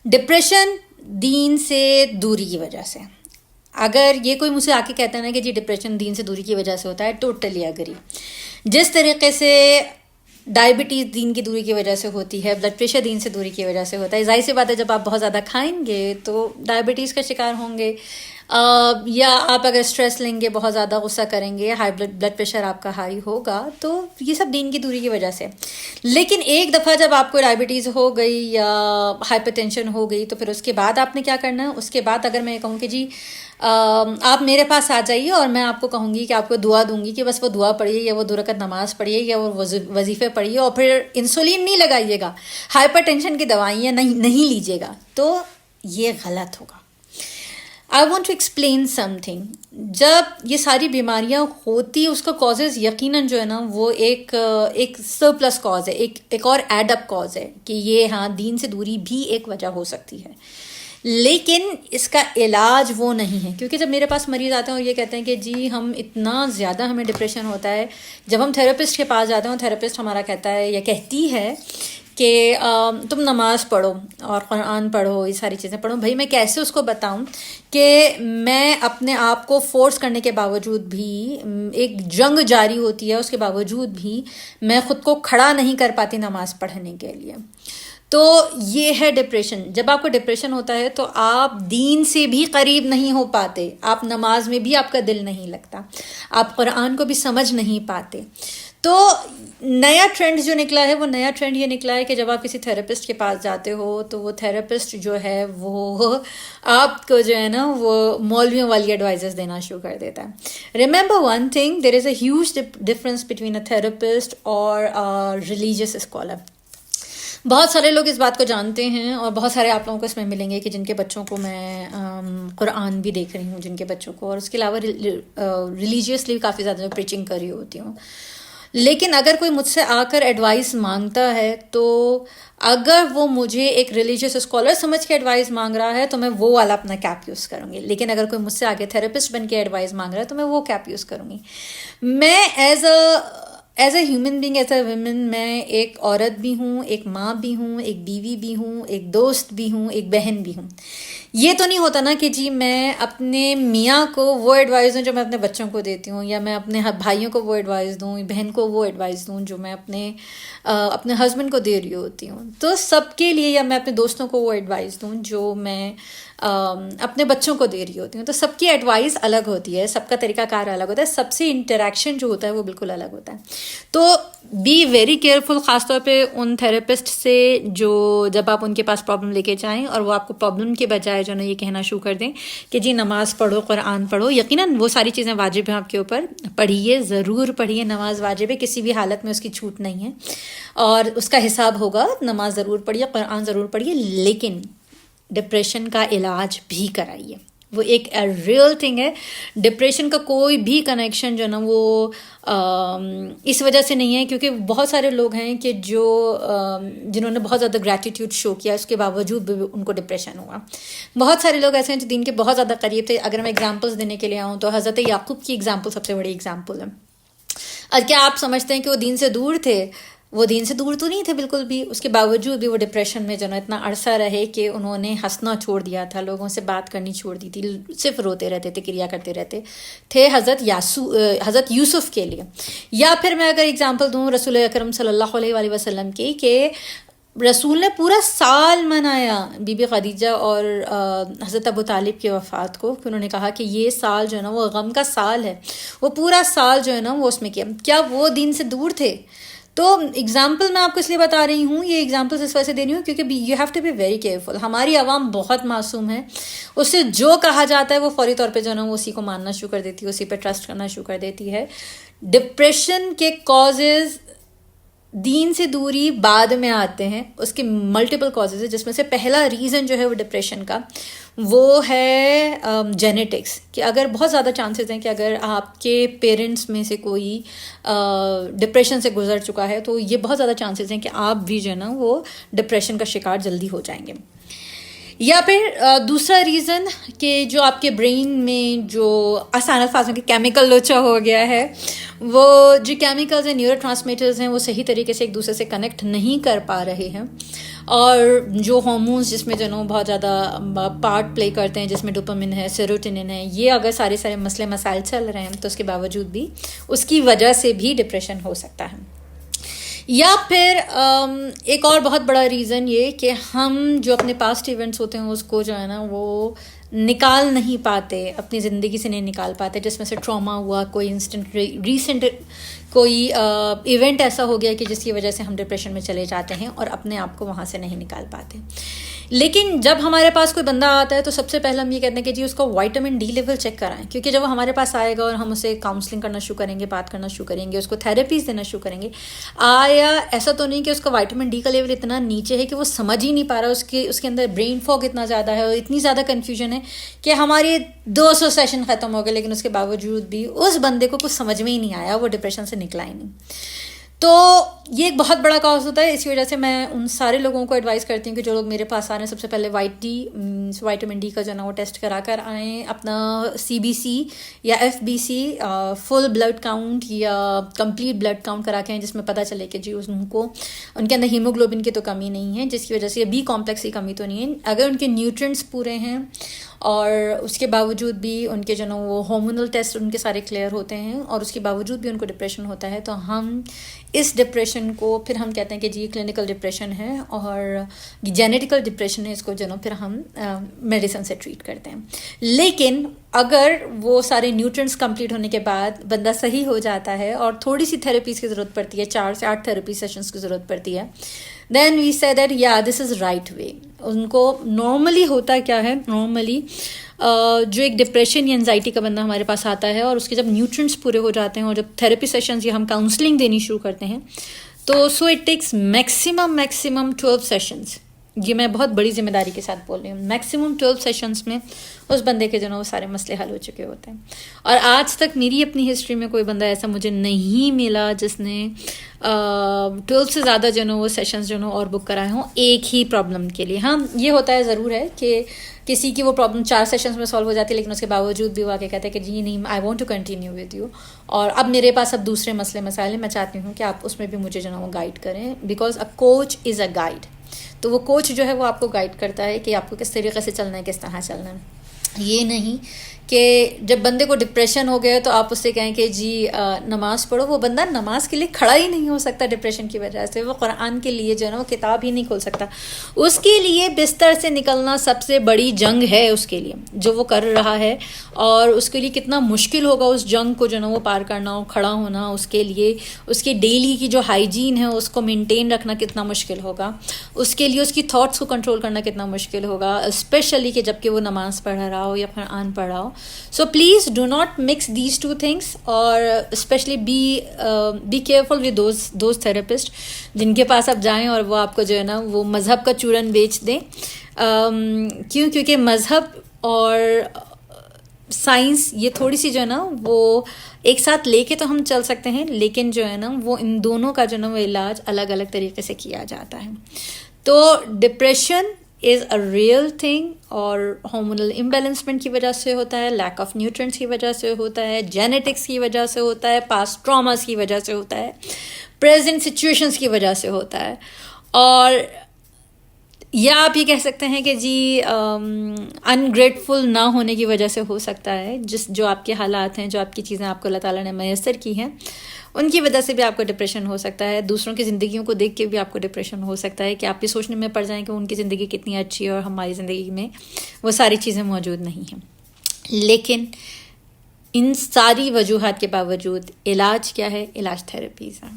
Depression دین سے دوری کی وجہ سے. اگر یہ کوئی مجھ سے آ کے کہتا ہے نا کہ جی ڈپریشن دین سے دوری کی وجہ سے ہوتا ہے, ٹوٹلی اگری. جس طریقے سے ڈائبٹیز دین کی دوری کی وجہ سے ہوتی ہے, بلڈ پریشر دین سے دوری کی وجہ سے ہوتا ہے. ظاہر سی بات ہے جب آپ بہت زیادہ کھائیں گے تو ڈائبٹیز کا شکار ہوں گے, یا آپ اگر اسٹریس لیں گے, بہت زیادہ غصہ کریں گے, ہائی بلڈ پریشر آپ کا ہائی ہوگا, تو یہ سب دین کی دوری کی وجہ سے. لیکن ایک دفعہ جب آپ کو ڈائبٹیز ہو گئی یا ہائپر ٹینشن ہو گئی تو پھر اس کے بعد آپ نے کیا کرنا ہے. اس کے بعد اگر میں کہوں کہ جی آپ میرے پاس آ جائیے اور میں آپ کو کہوں گی کہ آپ کو دعا دوں گی کہ بس وہ دعا پڑھیے یا وہ 2 رکعت نماز پڑھیے یا وہ وظیفے پڑھیے, اور پھر انسولین نہیں لگائیے گا, ہائپر ٹینشن کی دوائیاں نہیں لیجیے گا, تو یہ غلط ہوگا. I want to explain something. جب یہ ساری بیماریاں ہوتی اس کا کازز یقیناً جو ہے نا وہ ایک سرپلس کاز ہے, ایک اور ایڈ اپ کاز ہے کہ یہ ہاں دین سے دوری بھی ایک وجہ ہو سکتی ہے, لیکن اس کا علاج وہ نہیں ہے. کیونکہ جب میرے پاس مریض آتے ہیں اور یہ کہتے ہیں کہ جی ہم اتنا زیادہ ہمیں ڈپریشن ہوتا ہے, جب ہم تھراپسٹ کے پاس جاتے ہیں تھراپسٹ ہمارا کہتا ہے یا کہتی ہے کہ تم نماز پڑھو اور قرآن پڑھو, یہ ساری چیزیں پڑھو. بھائی میں کیسے اس کو بتاؤں کہ میں اپنے آپ کو فورس کرنے کے باوجود بھی, ایک جنگ جاری ہوتی ہے اس کے باوجود بھی میں خود کو کھڑا نہیں کر پاتی نماز پڑھنے کے لیے. تو یہ ہے ڈپریشن. جب آپ کو ڈپریشن ہوتا ہے تو آپ دین سے بھی قریب نہیں ہو پاتے, آپ نماز میں بھی آپ کا دل نہیں لگتا, آپ قرآن کو بھی سمجھ نہیں پاتے. تو نیا ٹرینڈ جو نکلا ہے وہ نیا ٹرینڈ یہ نکلا ہے کہ جب آپ کسی تھراپسٹ کے پاس جاتے ہو تو وہ تھراپسٹ جو ہے وہ آپ کو جو ہے نا وہ مولویوں والی ایڈوائزز دینا شروع کر دیتا ہے. Remember one thing, there is a huge difference between a therapist اور ریلیجیس اسکالر. بہت سارے لوگ اس بات کو جانتے ہیں اور بہت سارے آپ لوگوں کو اس میں ملیں گے کہ جن کے بچوں کو میں قرآن بھی دیکھ رہی ہوں, جن کے بچوں کو, اور اس کے علاوہ ریلیجیسلی کافی زیادہ پریچنگ کر رہی ہوتی ہوں. لیکن اگر کوئی مجھ سے آ کر ایڈوائس مانگتا ہے تو اگر وہ مجھے ایک ریلیجیس اسکالر سمجھ کے ایڈوائس مانگ رہا ہے تو میں وہ والا اپنا کیپ یوز کروں گی. لیکن اگر کوئی مجھ سے آگے تھراپسٹ بن کے ایڈوائس مانگ رہا ہے تو میں وہ کیپ یوز کروں گی. میں as a human being, as a women, میں ایک عورت بھی ہوں, ایک ماں بھی ہوں, ایک بیوی بھی ہوں, ایک دوست بھی ہوں, ایک بہن بھی ہوں. یہ تو نہیں ہوتا نا کہ جی میں اپنے میاں کو وہ ایڈوائس دوں جو میں اپنے بچوں کو دیتی ہوں, یا میں اپنے بھائیوں کو وہ ایڈوائس دوں, بہن کو وہ ایڈوائس دوں جو میں اپنے ہسبینڈ کو دے رہی ہوتی ہوں. تو سب کے لیے, یا میں اپنے دوستوں کو وہ ایڈوائس دوں جو میں اپنے بچوں کو دے رہی ہوتی ہوں. تو سب کی ایڈوائس الگ ہوتی ہے, سب کا طریقہ کار الگ ہوتا ہے, سب سے انٹریکشن جو ہوتا ہے وہ بالکل الگ ہوتا ہے. تو بی ویری کیئرفل, خاص طور پہ ان تھراپسٹ سے جو جب آپ ان کے پاس پرابلم لے کے جائیں اور وہ آپ کو پرابلم کے بجائے جو نا یہ کہنا شروع کر دیں کہ جی نماز پڑھو, قرآن پڑھو. یقیناً وہ ساری چیزیں واجب ہیں آپ کے اوپر, پڑھیے, ضرور پڑھیے. نماز واجب ہے, کسی بھی حالت میں اس کی چھوٹ نہیں ہے اور اس کا حساب ہوگا. نماز ضرور پڑھیے, قرآن ضرور پڑھیے, لیکن ڈپریشن کا علاج بھی کرائیے. وہ ایک ریئل تھنگ ہے. ڈپریشن کا کوئی بھی کنیکشن جو نا وہ اس وجہ سے نہیں ہے کیونکہ بہت سارے لوگ ہیں کہ جنہوں نے بہت زیادہ گریٹیٹیوڈ شو کیا, اس کے باوجود بھی ان کو ڈپریشن ہوا. بہت سارے لوگ ایسے ہیں جو دین کے بہت زیادہ قریب تھے. اگر میں اگزامپلس دینے کے لیے آؤں تو حضرت یعقوب کی اگزامپل سب سے بڑی اگزامپل ہے. اور کیا آپ سمجھتے ہیں کہ وہ دین سے دور تھے؟ وہ دین سے دور تو نہیں تھے بالکل بھی, اس کے باوجود بھی وہ ڈپریشن میں جو نا اتنا عرصہ رہے کہ انہوں نے ہنسنا چھوڑ دیا تھا, لوگوں سے بات کرنی چھوڑ دی تھی, صرف روتے رہتے تھے, کریا کرتے رہتے تھے حضرت یوسف کے لیے. یا پھر میں اگر اگزامپل دوں رسول اکرم صلی اللہ علیہ وسلم کی, کہ رسول نے پورا سال منایا بی بی خدیجہ اور حضرت ابو طالب کی وفات کو, کہ انہوں نے کہا کہ یہ سال جو ہے نا وہ غم کا سال ہے, وہ پورا سال جو ہے نا وہ اس میں کیا وہ دین سے دور تھے؟ تو ایگزامپل میں آپ کو اس لیے بتا رہی ہوں, یہ ایگزامپل اس وجہ سے دے رہی ہوں کیونکہ you have to be very careful. ہماری عوام بہت معصوم ہے, اس سے جو کہا جاتا ہے وہ فوری طور پہ جو ہے نا وہ اسی کو ماننا شروع کر دیتی ہے, اسی پہ ٹرسٹ کرنا شروع کر دیتی ہے. ڈپریشن کے کازز دین سے دوری بعد میں آتے ہیں, اس کے ملٹیپل کازز ہیں, جس میں سے پہلا ریزن جو ہے وہ ڈپریشن کا وہ ہے جینیٹکس. کہ اگر بہت زیادہ چانسز ہیں کہ اگر آپ کے پیرنٹس میں سے کوئی ڈپریشن سے گزر چکا ہے تو یہ بہت زیادہ چانسز ہیں کہ آپ بھی جو ہے نا وہ ڈپریشن کا شکار جلدی ہو جائیں گے. یا پھر دوسرا ریزن کہ جو آپ کے برین میں جو آسان الفاظ میں کہ کیمیکل لوچا ہو گیا ہے, وہ جو کیمیکلز ہیں, نیورو ٹرانسمیٹرز ہیں, وہ صحیح طریقے سے ایک دوسرے سے کنیکٹ نہیں کر پا رہے ہیں, اور جو ہارمونز جس میں جو نا بہت زیادہ پارٹ پلے کرتے ہیں، جس میں ڈوپامن ہے، سیروٹونن ہے، یہ اگر سارے مسئلے مسائل چل رہے ہیں تو اس کے باوجود بھی اس کی وجہ سے بھی ڈپریشن ہو سکتا ہے. یا پھر ایک اور بہت بڑا ریزن یہ کہ ہم جو اپنے پاسٹ ایونٹس ہوتے ہیں اس کو جو ہے نا وہ نکال نہیں پاتے، اپنی زندگی سے نہیں نکال پاتے، جس میں سے ٹراما ہوا، کوئی انسٹنٹ ریسنٹ کوئی ایونٹ ایسا ہو گیا کہ جس کی وجہ سے ہم ڈپریشن میں چلے جاتے ہیں اور اپنے آپ کو وہاں سے نہیں نکال پاتے. لیکن جب ہمارے پاس کوئی بندہ آتا ہے تو سب سے پہلے ہم یہ کہتے ہیں کہ جی اس کا وائٹامن ڈی لیول چیک کرائیں، کیونکہ جب وہ ہمارے پاس آئے گا اور ہم اسے کاؤنسلنگ کرنا شروع کریں گے، بات کرنا شروع کریں گے، اس کو تھیراپیز دینا شروع کریں گے، آیا ایسا تو نہیں کہ اس کا وائٹامن ڈی کا لیول اتنا نیچے ہے کہ وہ سمجھ ہی نہیں پا رہا، اس کے اندر برین فاگ اتنا زیادہ ہے اور اتنی زیادہ کنفیوژن ہے کہ ہمارے 200 سیشن ختم ہو گئے لیکن اس کے باوجود بھی اس بندے کو کچھ سمجھ میں ہی نہیں آیا، وہ ڈپریشن سے نکلا ہی نہیں. تو یہ ایک بہت بڑا کاز ہوتا ہے. اسی وجہ سے میں ان سارے لوگوں کو ایڈوائز کرتی ہوں کہ جو لوگ میرے پاس آ رہے ہیں سب سے پہلے وائٹامن ڈی کا جو ہے نا وہ ٹیسٹ کرا کر آئیں، اپنا CBC یا FBC فل بلڈ کاؤنٹ یا کمپلیٹ بلڈ کاؤنٹ کرا کے آئیں، جس میں پتہ چلے کہ جی ان کے اندر ہیموگلوبن کی تو کمی نہیں ہے، جس کی وجہ سے B کمپلیکس کی کمی تو نہیں ہے. اگر ان کے نیوٹرینٹس پورے ہیں اور اس کے باوجود بھی ان کے جو نا وہ ہارمونل ٹیسٹ ان کے سارے کلیئر ہوتے ہیں اور اس کے باوجود بھی ان کو ڈپریشن ہوتا ہے، تو ہم اس ڈپریشن کو پھر ہم کہتے ہیں کہ جی کلینکل ڈپریشن ہے اور جینیٹیکل ڈپریشن ہے، اس کو جو نا پھر ہم میڈیسن سے ٹریٹ کرتے ہیں. لیکن اگر وہ سارے نیوٹرینٹس کمپلیٹ ہونے کے بعد بندہ صحیح ہو جاتا ہے اور تھوڑی سی تھیراپیز کی ضرورت پڑتی ہے، 4 سے 8 تھیراپی سیشنز کی ضرورت پڑتی ہے، دین وی سے دیٹ یا دس از رائٹ وے. ان کو نارملی ہوتا کیا ہے، نارملی جو ایک ڈپریشن یا انزائٹی کا بندہ ہمارے پاس آتا ہے اور اس کے جب نیوٹرینٹس پورے ہو جاتے ہیں اور جب تھیراپی سیشنز یا ہم کاؤنسلنگ دینی شروع کرتے ہیں تو so it takes maximum 12 sessions. یہ میں بہت بڑی ذمہ داری کے ساتھ بول رہی ہوں، میکسیمم 12 سیشنز میں اس بندے کے جو نا وہ سارے مسئلے حل ہو چکے ہوتے ہیں. اور آج تک میری اپنی ہسٹری میں کوئی بندہ ایسا مجھے نہیں ملا جس نے 12 سے زیادہ جو نا وہ سیشنز جو نا اور بک کرائے ہوں ایک ہی پرابلم کے لیے. ہاں یہ ہوتا ہے ضرور ہے کہ کسی کی وہ پرابلم 4 سیشنز میں سالو ہو جاتی ہے، لیکن اس کے باوجود بھی وہ آ کے کہتے ہیں کہ جی نہیں، I want to continue with you, اور اب میرے پاس اب دوسرے مسئلے مسائل ہیں، میں چاہتی ہوں کہ آپ اس میں بھی مجھے جو نا وہ گائڈ کریں، because a coach is a guide. تو وہ کوچ جو ہے وہ آپ کو گائیڈ کرتا ہے کہ آپ کو کس طریقے سے چلنا ہے، کس طرح چلنا ہے. یہ نہیں کہ جب بندے کو ڈپریشن ہو گیا تو آپ اس سے کہیں کہ جی نماز پڑھو. وہ بندہ نماز کے لیے کھڑا ہی نہیں ہو سکتا ڈپریشن کی وجہ سے، وہ قرآن کے لیے جو ہے نا وہ کتاب ہی نہیں کھول سکتا. اس کے لیے بستر سے نکلنا سب سے بڑی جنگ ہے اس کے لیے جو وہ کر رہا ہے، اور اس کے لیے کتنا مشکل ہوگا اس جنگ کو جو نا وہ پار کرنا، کھڑا ہونا. اس کے لیے اس کی ڈیلی کی جو ہائیجین ہے اس کو مینٹین رکھنا کتنا مشکل ہوگا، اس کے لیے اس کی تھاٹس کو کنٹرول کرنا کتنا مشکل ہوگا، اسپیشلی کہ جب کہ وہ نماز پڑھ رہا ہو یا قرآن پڑھ رہا ہو. So please do not mix these two things, اور especially be careful with those therapists جن کے پاس آپ جائیں اور وہ آپ کو جو ہے نا وہ مذہب کا چورن بیچ دیں. کیونکہ مذہب اور سائنس یہ تھوڑی سی جو ہے نا وہ ایک ساتھ لے کے تو ہم چل سکتے ہیں، لیکن جو ہے نا وہ ان دونوں کا جو ہے نا وہ علاج الگ الگ طریقے سے کیا جاتا ہے. تو depression is a real thing, اور ہارمونل امبیلنسمنٹ کی وجہ سے ہوتا ہے، لیک آف نیوٹرینٹس کی وجہ سے ہوتا ہے، جینیٹکس کی وجہ سے ہوتا ہے، پاسٹ ٹراماز کی وجہ سے ہوتا ہے، پریزنٹ سچویشنس کی وجہ سے ہوتا ہے. اور یا آپ یہ کہہ سکتے ہیں کہ جی انگریٹفل نہ ہونے کی وجہ سے ہو سکتا ہے، جو آپ کے حالات ہیں، جو آپ کی چیزیں آپ کو اللہ تعالیٰ نے میسر کی ہیں ان کی وجہ سے بھی آپ کو ڈپریشن ہو سکتا ہے. دوسروں کی زندگیوں کو دیکھ کے بھی آپ کو ڈپریشن ہو سکتا ہے کہ آپ یہ سوچنے میں پڑ جائیں کہ ان کی زندگی کتنی اچھی ہے اور ہماری زندگی میں وہ ساری چیزیں موجود نہیں ہیں. لیکن ان ساری وجوہات کے باوجود علاج کیا ہے؟ علاج تھیراپیز ہیں.